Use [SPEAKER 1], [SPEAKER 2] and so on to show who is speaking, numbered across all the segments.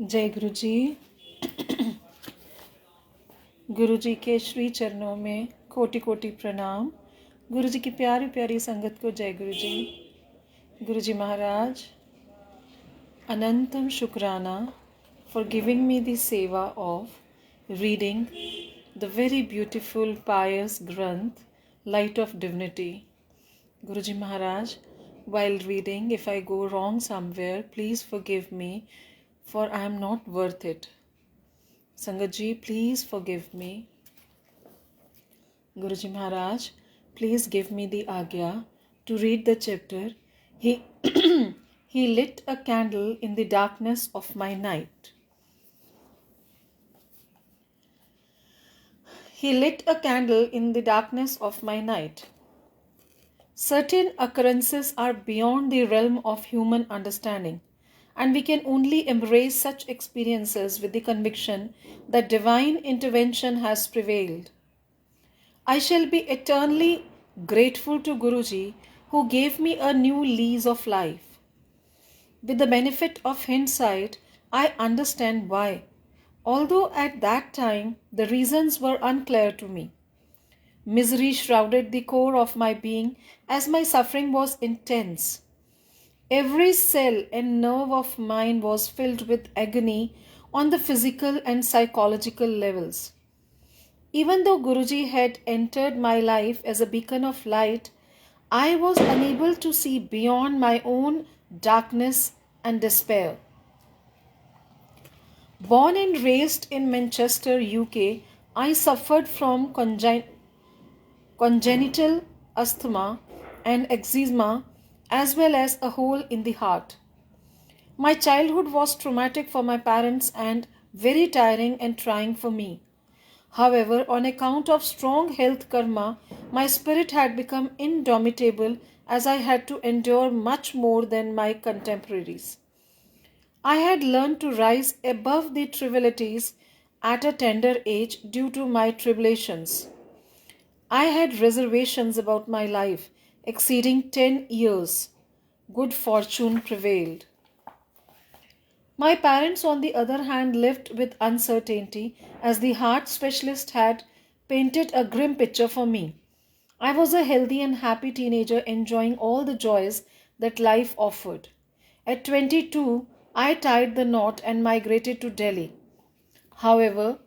[SPEAKER 1] जय गुरु जी। गुरु जी के श्री चरणों में कोटि कोटि प्रणाम। गुरु जी की प्यारी प्यारी संगत को जय गुरु जी। गुरु जी महाराज, अनंतम शुक्राना for giving me the seva of reading the very beautiful pious Granth, Light of Divinity. Guruji Maharaj, while reading, if I go wrong somewhere, please forgive me, for I am not worth it. Sangatji, please forgive me. Guruji Maharaj, please give me the agya to read the chapter. He lit a candle in the darkness of my night. He lit a candle in the darkness of my night. Certain occurrences are beyond the realm of human understanding, and we can only embrace such experiences with the conviction that divine intervention has prevailed. I shall be eternally grateful to Guruji, who gave me a new lease of life. With the benefit of hindsight, I understand why, although at that time the reasons were unclear to me. Misery shrouded the core of my being as my suffering was intense. Every cell and nerve of mine was filled with agony on the physical and psychological levels. Even though Guruji had entered my life as a beacon of light, I was unable to see beyond my own darkness and despair. Born and raised in Manchester, UK, I suffered from congenital asthma and eczema, as well as a hole in the heart. My childhood was traumatic for my parents and very tiring and trying for me. However, on account of strong health karma, my spirit had become indomitable as I had to endure much more than my contemporaries. I had learned to rise above the trivialities at a tender age due to my tribulations. I had reservations about my life exceeding 10 years. Good fortune prevailed. My parents, on the other hand, lived with uncertainty as the heart specialist had painted a grim picture for me. I was a healthy and happy teenager enjoying all the joys that life offered. At 22, I tied the knot and migrated to Delhi. However,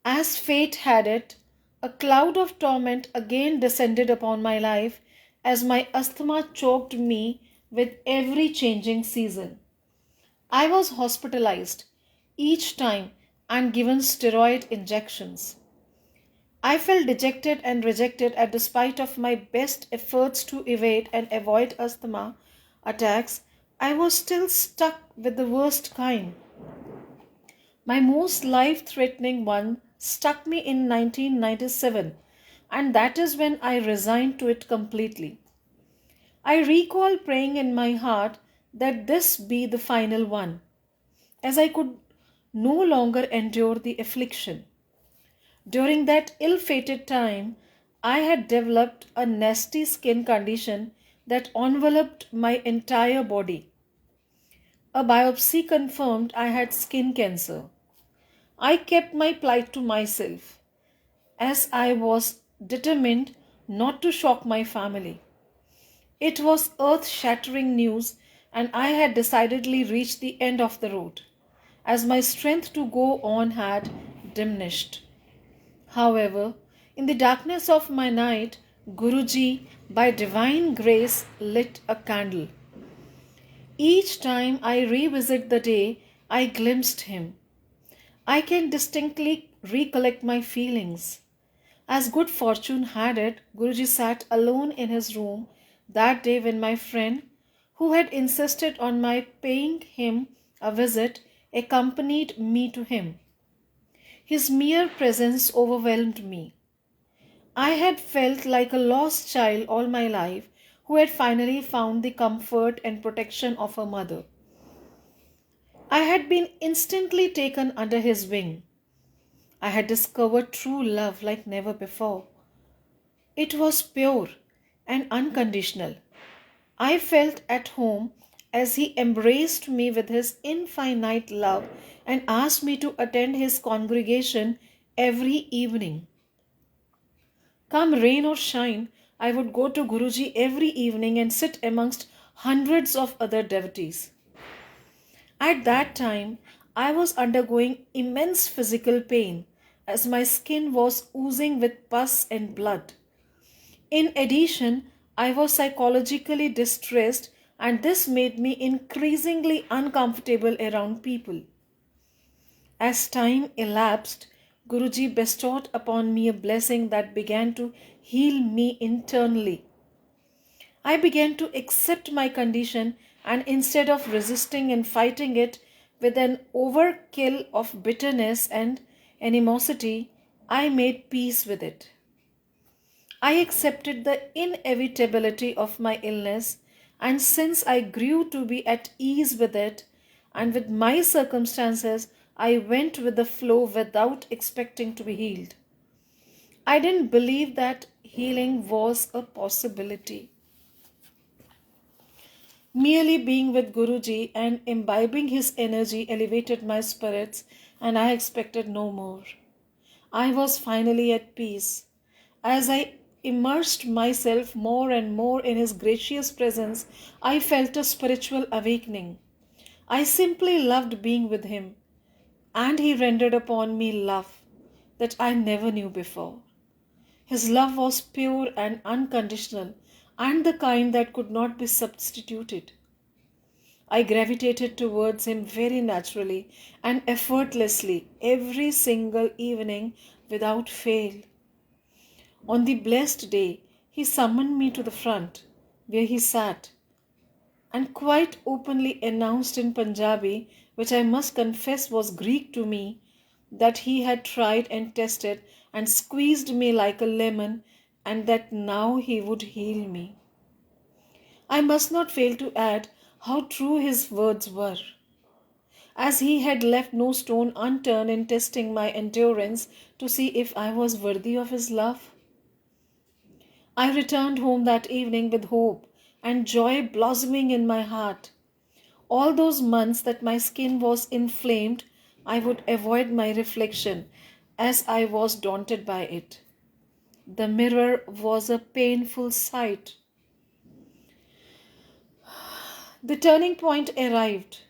[SPEAKER 1] as fate had it, a cloud of torment again descended upon my life as my asthma choked me with every changing season. I was hospitalized each time and given steroid injections. I felt dejected and rejected at despite of my best efforts to evade and avoid asthma attacks. I was still stuck with the worst kind. My most life-threatening one struck me in 1997, and that is when I resigned to it completely. I recall praying in my heart that this be the final one, as I could no longer endure the affliction. During that ill-fated time, I had developed a nasty skin condition that enveloped my entire body. A biopsy confirmed I had skin cancer. I kept my plight to myself, as I was determined not to shock my family. It was earth shattering news, and I had decidedly reached the end of the road, as my strength to go on had diminished. However, in the darkness of my night, Guruji, by divine grace, lit a candle. Each time I revisit the day, I glimpsed him. I can distinctly recollect my feelings. As good fortune had it, Guruji sat alone in his room that day when my friend, who had insisted on my paying him a visit, accompanied me to him. His mere presence overwhelmed me. I had felt like a lost child all my life who had finally found the comfort and protection of a mother. I had been instantly taken under his wing. I had discovered true love like never before. It was pure and unconditional. I felt at home as he embraced me with his infinite love and asked me to attend his congregation every evening. Come rain or shine, I would go to Guruji every evening and sit amongst hundreds of other devotees. At that time, I was undergoing immense physical pain as my skin was oozing with pus and blood. In addition, I was psychologically distressed, and this made me increasingly uncomfortable around people. As time elapsed, Guruji bestowed upon me a blessing that began to heal me internally. I began to accept my condition, and instead of resisting and fighting it with an overkill of bitterness and animosity, I made peace with it. I accepted the inevitability of my illness, and since I grew to be at ease with it and with my circumstances, I went with the flow without expecting to be healed. I didn't believe that healing was a possibility. Merely being with Guruji and imbibing his energy elevated my spirits, and I expected no more. I was finally at peace. As I immersed myself more and more in his gracious presence, I felt a spiritual awakening. I simply loved being with him, and he rendered upon me love that I never knew before. His love was pure and unconditional, and the kind that could not be substituted. I gravitated towards him very naturally and effortlessly every single evening without fail. On the blessed day, he summoned me to the front, where he sat, and quite openly announced in Punjabi, which I must confess was Greek to me, that he had tried and tested and squeezed me like a lemon, and that now he would heal me. I must not fail to add how true his words were, as he had left no stone unturned in testing my endurance to see if I was worthy of his love. I returned home that evening with hope and joy blossoming in my heart. All those months that my skin was inflamed, I would avoid my reflection as I was daunted by it. The mirror was a painful sight. The turning point arrived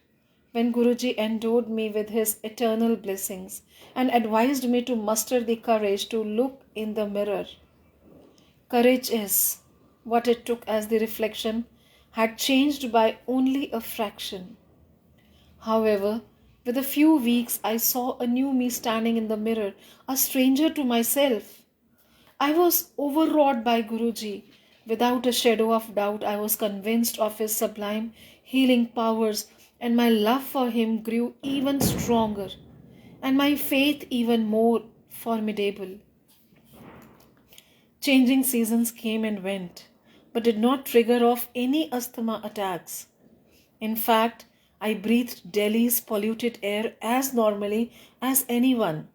[SPEAKER 1] when Guruji endowed me with his eternal blessings and advised me to muster the courage to look in the mirror. Courage is what it took, as the reflection had changed by only a fraction. However, with a few weeks, I saw a new me standing in the mirror, a stranger to myself. I was overawed by Guruji. Without a shadow of doubt, I was convinced of his sublime healing powers, and my love for him grew even stronger, and my faith even more formidable. Changing seasons came and went, but did not trigger off any asthma attacks. In fact, I breathed Delhi's polluted air as normally as anyone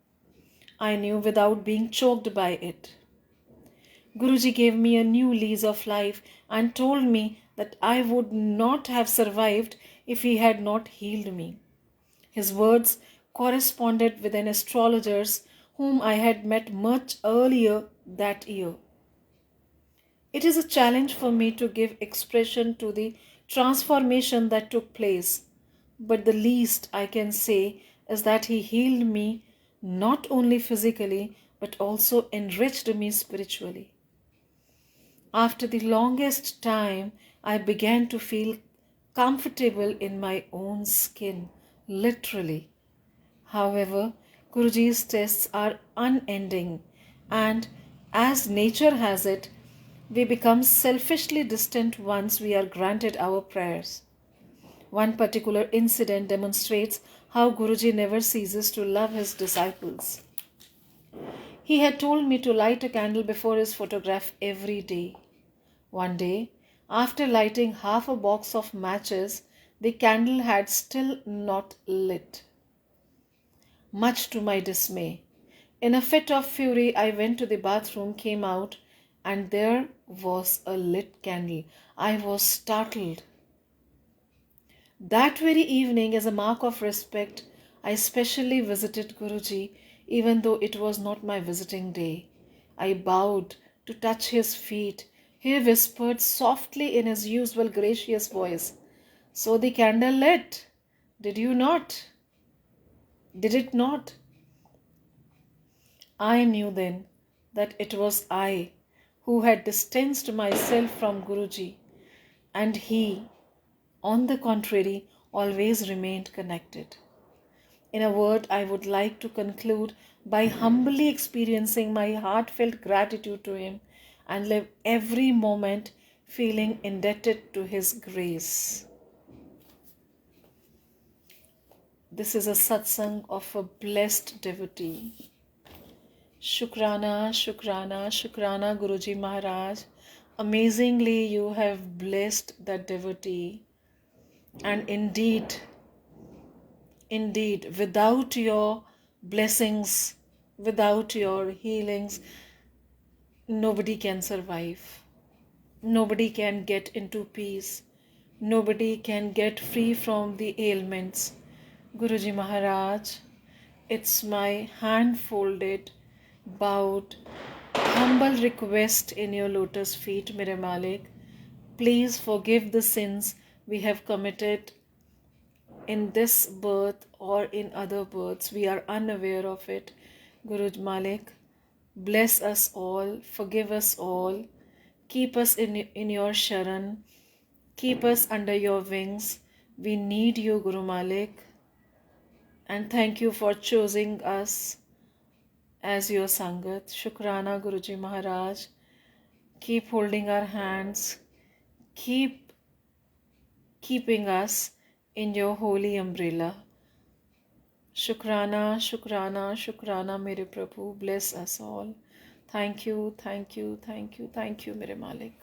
[SPEAKER 1] I knew without being choked by it. Guruji gave me a new lease of life and told me that I would not have survived if he had not healed me. His words corresponded with an astrologer's whom I had met much earlier that year. It is a challenge for me to give expression to the transformation that took place, but the least I can say is that he healed me not only physically but also enriched me spiritually. After the longest time, I began to feel comfortable in my own skin, literally. However, Guruji's tests are unending, and as nature has it, we become selfishly distant once we are granted our prayers. One particular incident demonstrates how Guruji never ceases to love his disciples. He had told me to light a candle before his photograph every day. One day, after lighting half a box of matches, the candle had still not lit. Much to my dismay, in a fit of fury, I went to the bathroom, came out, and there was a lit candle. I was startled. That very evening, as a mark of respect, I specially visited Guruji, even though it was not my visiting day. I bowed to touch his feet. He whispered softly in his usual gracious voice, "So the candle lit? Did you not? Did it not?" I knew then that it was I who had distanced myself from Guruji, and he, on the contrary, always remained connected. In a word, I would like to conclude by humbly experiencing my heartfelt gratitude to him and live every moment feeling indebted to his grace. This is a satsang of a blessed devotee. Shukrana, Shukrana, Shukrana, Guruji Maharaj. Amazingly, you have blessed that devotee. And indeed, without your blessings, without your healings, nobody can survive. Nobody can get into peace. Nobody can get free from the ailments. Guruji Maharaj, it's my hand folded, bowed, humble request in your lotus feet, Mere Malik. Please forgive the sins we have committed in this birth or in other births. We are unaware of it. Guru Malik, bless us all, forgive us all, keep us in your Sharan, keep us under your wings. We need you, Guru Malik, and thank you for choosing us as your Sangat. Shukrana, Guruji Maharaj. Keep holding our hands, keep keeping us in your holy umbrella. Shukrana, Shukrana, Shukrana, Mere Prabhu. Bless us all. Thank you, thank you, thank you, thank you, Mere Malik.